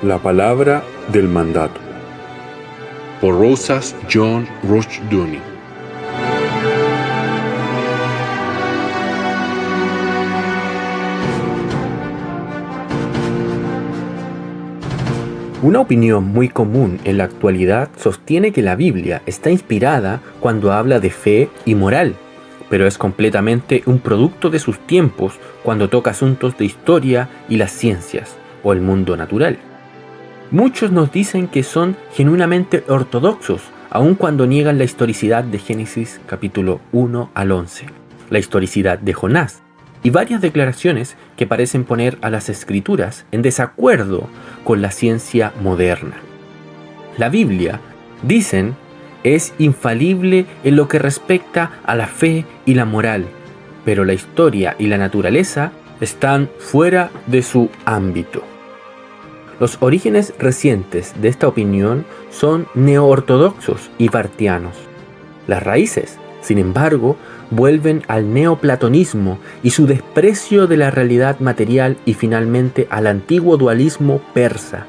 La palabra del mandato. Por Rosas John Rushdoony. Una opinión muy común en la actualidad sostiene que la Biblia está inspirada cuando habla de fe y moral, pero es completamente un producto de sus tiempos cuando toca asuntos de historia y las ciencias, o el mundo natural. Muchos nos dicen que son genuinamente ortodoxos, aun cuando niegan la historicidad de Génesis capítulo 1 al 11, la historicidad de Jonás, y varias declaraciones que parecen poner a las escrituras en desacuerdo con la ciencia moderna. La Biblia, dicen, es infalible en lo que respecta a la fe y la moral, pero la historia y la naturaleza están fuera de su ámbito. Los orígenes recientes de esta opinión son neoortodoxos y bartianos. Las raíces, sin embargo, vuelven al neoplatonismo y su desprecio de la realidad material y finalmente al antiguo dualismo persa.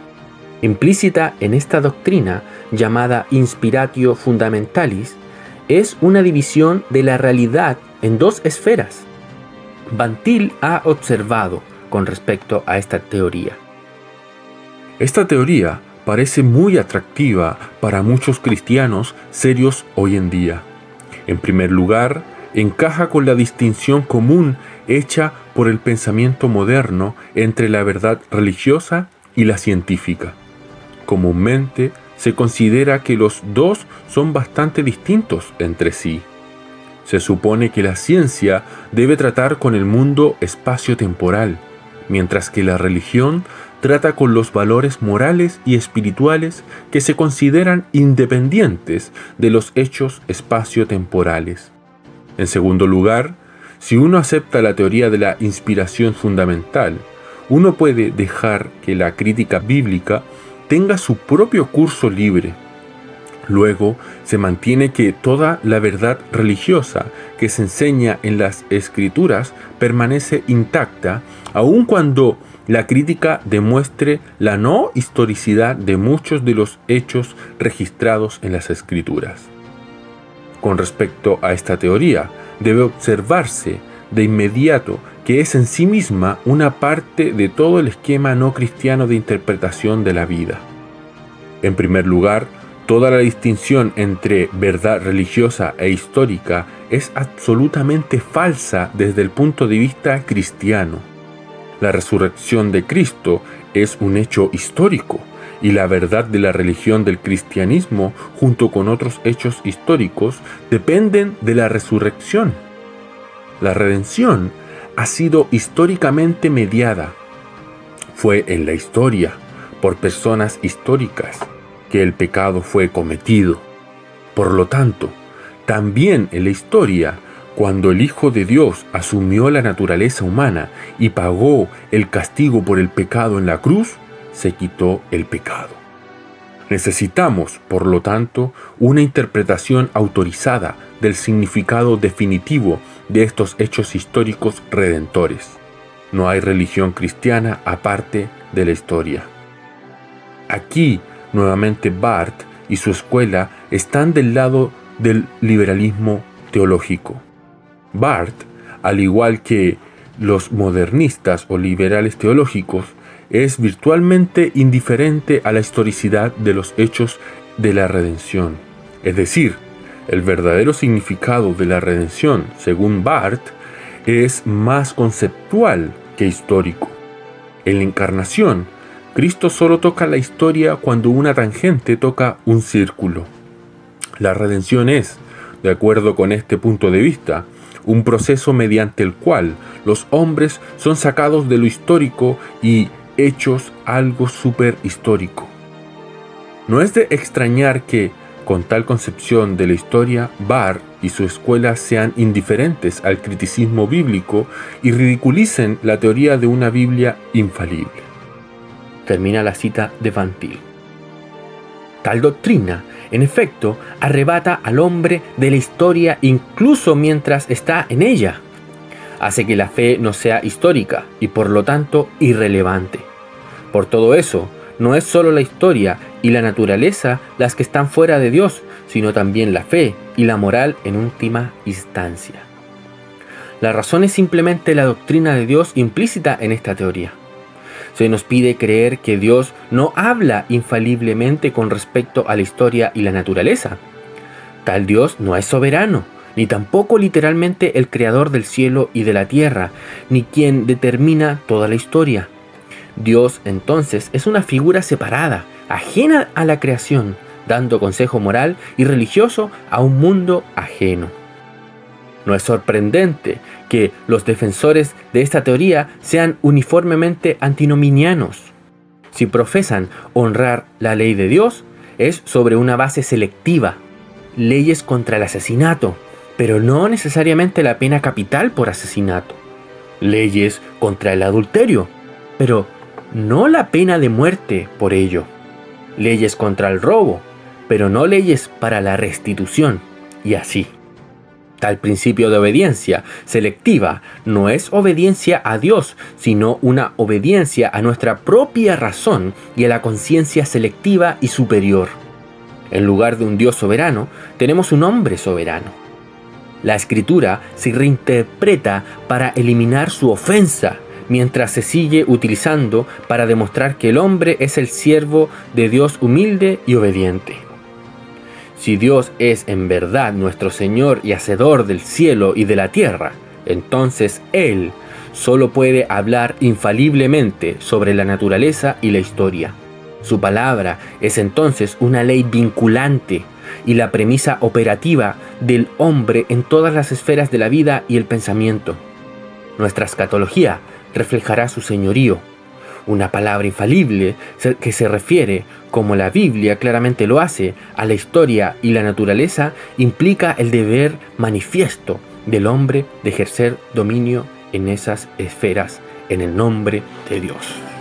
Implícita en esta doctrina, llamada Inspiratio Fundamentalis, es una división de la realidad en dos esferas. Van Til ha observado con respecto a esta teoría. Esta teoría parece muy atractiva para muchos cristianos serios hoy en día. En primer lugar, encaja con la distinción común hecha por el pensamiento moderno entre la verdad religiosa y la científica. Comúnmente se considera que los dos son bastante distintos entre sí. Se supone que la ciencia debe tratar con el mundo espacio-temporal, mientras que la religión trata con los valores morales y espirituales que se consideran independientes de los hechos espacio-temporales. En segundo lugar, si uno acepta la teoría de la inspiración fundamental, uno puede dejar que la crítica bíblica tenga su propio curso libre. Luego, se mantiene que toda la verdad religiosa que se enseña en las Escrituras permanece intacta, aun cuando la crítica demuestre la no historicidad de muchos de los hechos registrados en las Escrituras. Con respecto a esta teoría, debe observarse de inmediato que es en sí misma una parte de todo el esquema no cristiano de interpretación de la vida. En primer lugar, toda la distinción entre verdad religiosa e histórica es absolutamente falsa desde el punto de vista cristiano. La resurrección de Cristo es un hecho histórico, y la verdad de la religión del cristianismo, junto con otros hechos históricos, dependen de la resurrección. La redención ha sido históricamente mediada. Fue en la historia, por personas históricas, que el pecado fue cometido. Por lo tanto, también en la historia, cuando el Hijo de Dios asumió la naturaleza humana y pagó el castigo por el pecado en la cruz, se quitó el pecado. Necesitamos, por lo tanto, una interpretación autorizada del significado definitivo de estos hechos históricos redentores. No hay religión cristiana aparte de la historia. Aquí, nuevamente, Barth y su escuela están del lado del liberalismo teológico. Barth, al igual que los modernistas o liberales teológicos, es virtualmente indiferente a la historicidad de los hechos de la redención. Es decir, el verdadero significado de la redención, según Barth, es más conceptual que histórico. En la encarnación, Cristo solo toca la historia cuando una tangente toca un círculo. La redención es, de acuerdo con este punto de vista, un proceso mediante el cual los hombres son sacados de lo histórico y hechos algo superhistórico. No es de extrañar que, con tal concepción de la historia, Barth y su escuela sean indiferentes al criticismo bíblico y ridiculicen la teoría de una Biblia infalible. Termina la cita de Van Til. Tal doctrina, en efecto, arrebata al hombre de la historia incluso mientras está en ella. Hace que la fe no sea histórica y por lo tanto irrelevante. Por todo eso, no es solo la historia y la naturaleza las que están fuera de Dios, sino también la fe y la moral en última instancia. La razón es simplemente la doctrina de Dios implícita en esta teoría. Se nos pide creer que Dios no habla infaliblemente con respecto a la historia y la naturaleza. Tal Dios no es soberano, ni tampoco literalmente el creador del cielo y de la tierra, ni quien determina toda la historia. Dios, entonces, es una figura separada, ajena a la creación, dando consejo moral y religioso a un mundo ajeno. No es sorprendente que los defensores de esta teoría sean uniformemente antinominianos. Si profesan honrar la ley de Dios, es sobre una base selectiva, leyes contra el asesinato, pero no necesariamente la pena capital por asesinato. Leyes contra el adulterio, pero no la pena de muerte por ello. Leyes contra el robo, pero no leyes para la restitución, y así. Tal principio de obediencia selectiva no es obediencia a Dios, sino una obediencia a nuestra propia razón y a la conciencia selectiva y superior. En lugar de un Dios soberano, tenemos un hombre soberano. La Escritura se reinterpreta para eliminar su ofensa, mientras se sigue utilizando para demostrar que el hombre es el siervo de Dios humilde y obediente. Si Dios es en verdad nuestro Señor y Hacedor del cielo y de la tierra, entonces Él solo puede hablar infaliblemente sobre la naturaleza y la historia. Su palabra es entonces una ley vinculante y la premisa operativa del hombre en todas las esferas de la vida y el pensamiento. Nuestra escatología reflejará su señorío. Una palabra infalible que se refiere, como la Biblia claramente lo hace, a la historia y la naturaleza, implica el deber manifiesto del hombre de ejercer dominio en esas esferas en el nombre de Dios.